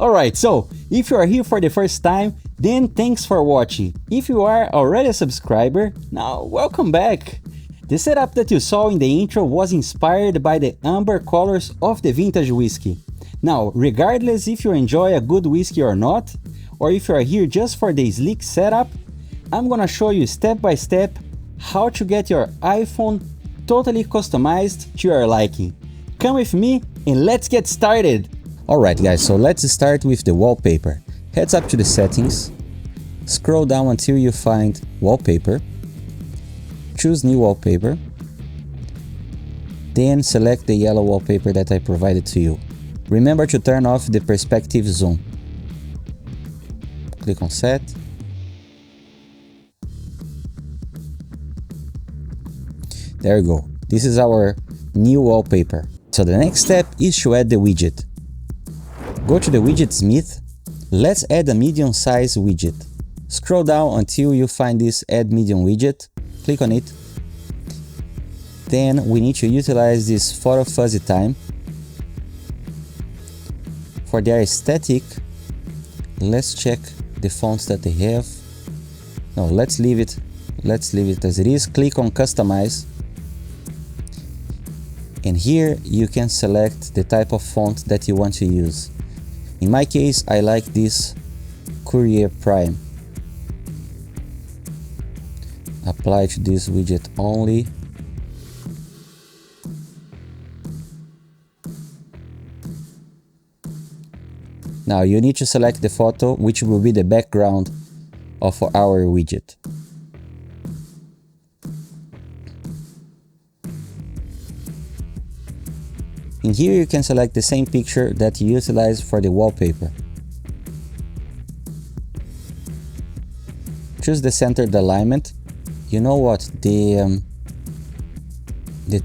Alright, so if you are here for the first time, then thanks for watching. If you are already a subscriber, now welcome back. The setup that you saw in the intro was inspired by the amber colors of the vintage whiskey. Now, regardless if you enjoy a good whiskey or not, or if you are here just for the sleek setup, I'm gonna show you step by step how to get your iPhone totally customized to your liking. Come with me and let's get started! Alright guys, so let's start with the wallpaper. Heads up to the settings, scroll down until you find wallpaper, choose new wallpaper, then select the yellow wallpaper that I provided to you. Remember to turn off the perspective zoom. Click on set. There you go. This is our new wallpaper. So the next step is to add the widget. Go to the Widgetsmith. Let's add a medium size widget. Scroll down until you find this add medium widget. Click on it. Then we need to utilize this photo fuzzy time. For their aesthetic, let's check the fonts that they have. No, let's leave it as it is. Click on customize. And here you can select the type of font that you want to use. In my case, I like this Courier Prime. Apply to this widget only. Now you need to select the photo which will be the background of our widget. In here you can select the same picture that you utilize for the wallpaper. Choose the centered alignment. You know what, the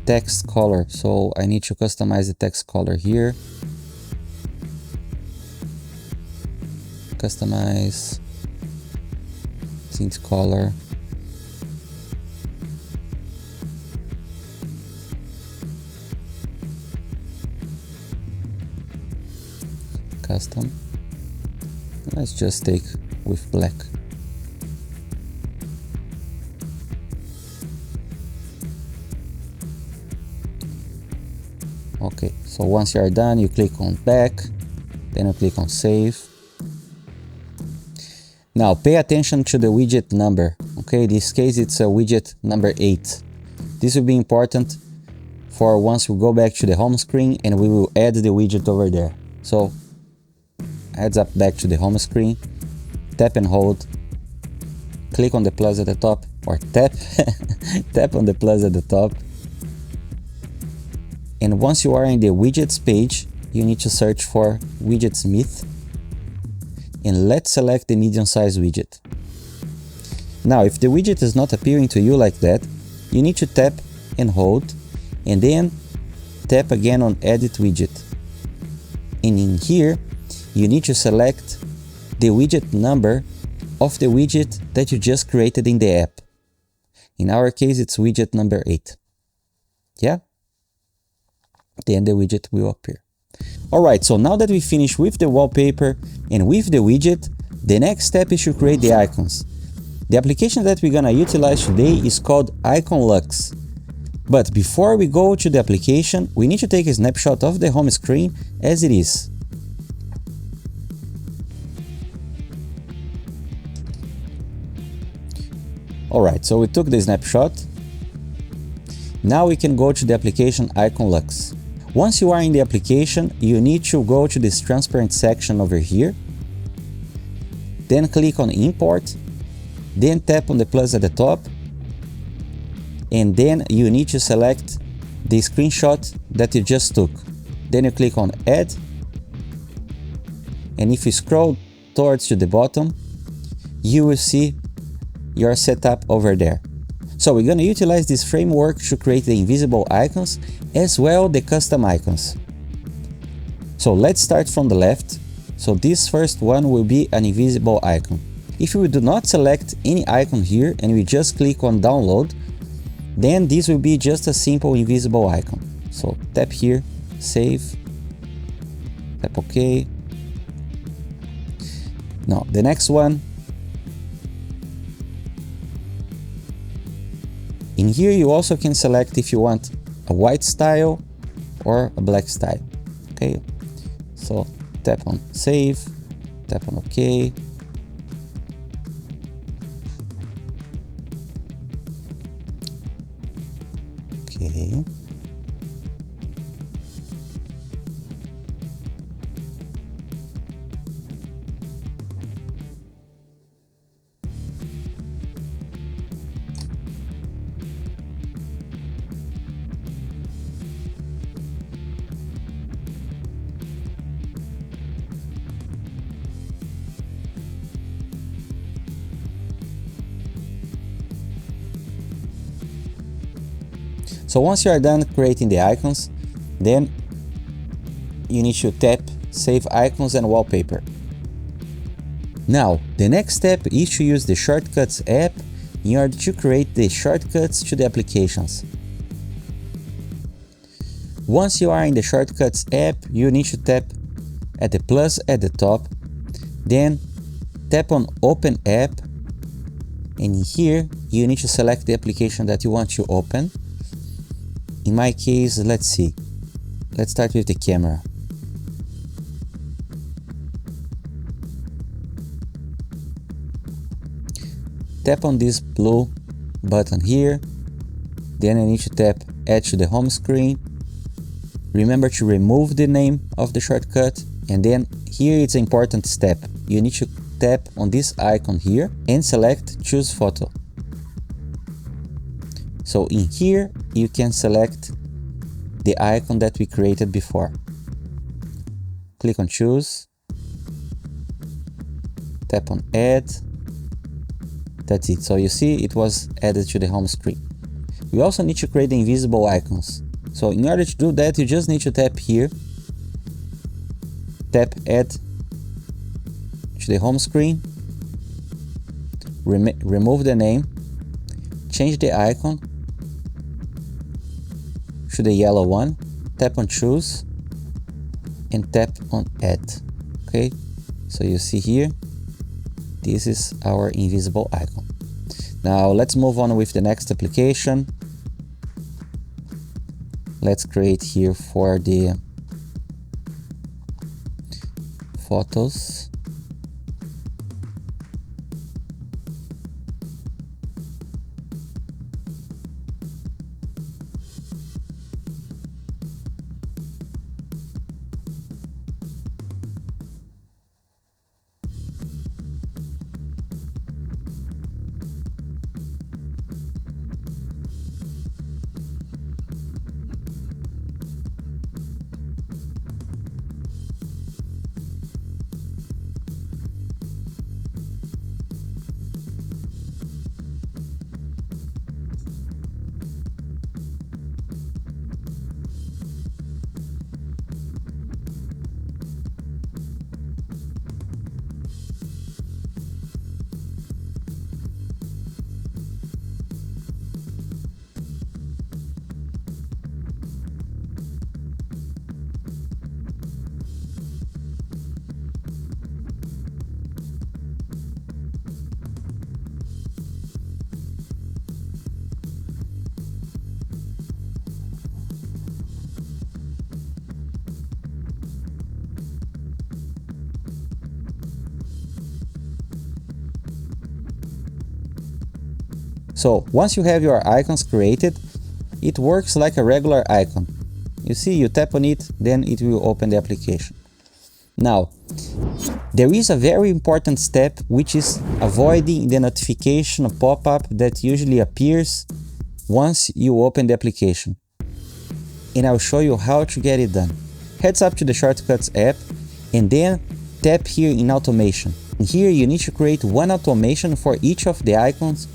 text color, so I need to customize the text color here. Customize tint color. Custom. Let's just take with black. Okay, so once you are done, you click on back, then you click on save. Now pay attention to the widget number. Okay, in this case it's a widget number 8. This will be important for once we go back to the home screen and we will add the widget over there. So heads up back to the home screen, tap and hold, click on the plus at the top, or tap on the plus at the top, and once you are in the widgets page, you need to search for Widgetsmith, and let's select the medium size widget. Now if the widget is not appearing to you like that, you need to tap and hold, and then tap again on edit widget, and in here you need to select the widget number of the widget that you just created in the app. In our case, it's widget number 8. Yeah? Then the widget will appear. Alright, so now that we finished with the wallpaper and with the widget, the next step is to create the icons. The application that we're gonna utilize today is called Icon Luxe. But before we go to the application, we need to take a snapshot of the home screen as it is. Alright, so we took the snapshot. Now we can go to the application Icon Luxe. Once you are in the application, you need to go to this transparent section over here. Then click on Import. Then tap on the plus at the top. And then you need to select the screenshot that you just took. Then you click on Add. And if you scroll towards to the bottom, you will see your setup over there. So we're going to utilize this framework to create the invisible icons as well the custom icons. So let's start from the left. So this first one will be an invisible icon. If we do not select any icon here and we just click on download, then this will be just a simple invisible icon. So tap here, save, tap OK, Now, the next one. In here you also can select if you want a white style or a black style. Okay, so tap on save, tap on OK. Okay. So once you are done creating the icons, then you need to tap Save Icons and Wallpaper. Now, the next step is to use the Shortcuts app in order to create the shortcuts to the applications. Once you are in the Shortcuts app, you need to tap at the plus at the top, then tap on Open App, and in here you need to select the application that you want to open. In my case, let's see. Let's start with the camera. Tap on this blue button here. Then I need to tap Add to the home screen. Remember to remove the name of the shortcut. And then here it's an important step. You need to tap on this icon here and select Choose Photo. So in here, you can select the icon that we created before. Click on Choose, tap on Add. That's it. So you see it was added to the home screen. We also need to create the invisible icons. So in order to do that, you just need to tap here, tap Add to the home screen, remove the name, change the icon to the yellow one, tap on Choose, and tap on Add. Okay, so you see here, this is our invisible icon. Now let's move on with the next application. Let's create here for the photos. So once you have your icons created, it works like a regular icon. You see, you tap on it, then it will open the application. Now, there is a very important step, which is avoiding the notification pop-up that usually appears once you open the application. And I'll show you how to get it done. Heads up to the Shortcuts app and then tap here in Automation. Here you need to create one automation for each of the icons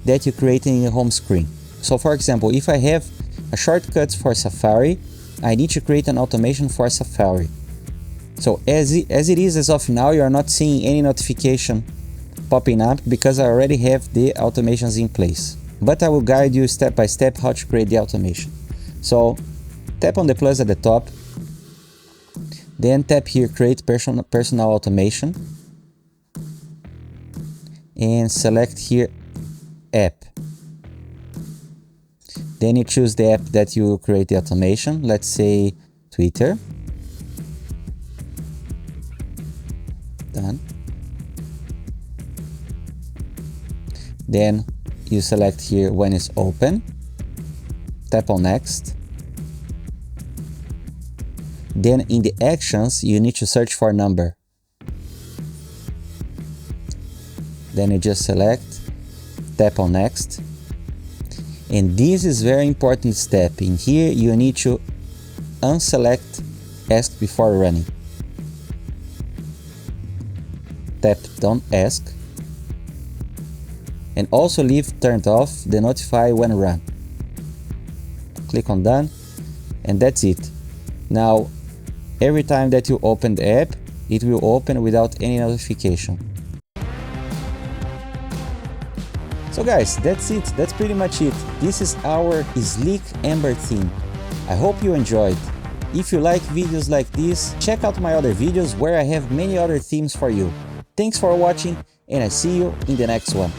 that you create in the home screen. So for example, if I have a shortcut for Safari, I need to create an automation for Safari. So as it is as of now, you are not seeing any notification popping up because I already have the automations in place. But I will guide you step by step how to create the automation. So tap on the plus at the top, then tap here Create Personal Automation. and select here app. Then you choose the app that you will create the automation, let's say Twitter. Done. Then you select here when it's open, tap on next. Then in the actions, you need to search for number. Then you just select, tap on next. And this is very important step. In here, you need to unselect ask before running. Tap don't ask. And also leave turned off the notify when run. Click on done, and that's it. Now, every time that you open the app, it will open without any notification. So guys, that's it. That's pretty much it. This is our sleek amber theme. I hope you enjoyed. If you like videos like this, check out my other videos where I have many other themes for you. Thanks for watching, and I see you in the next one.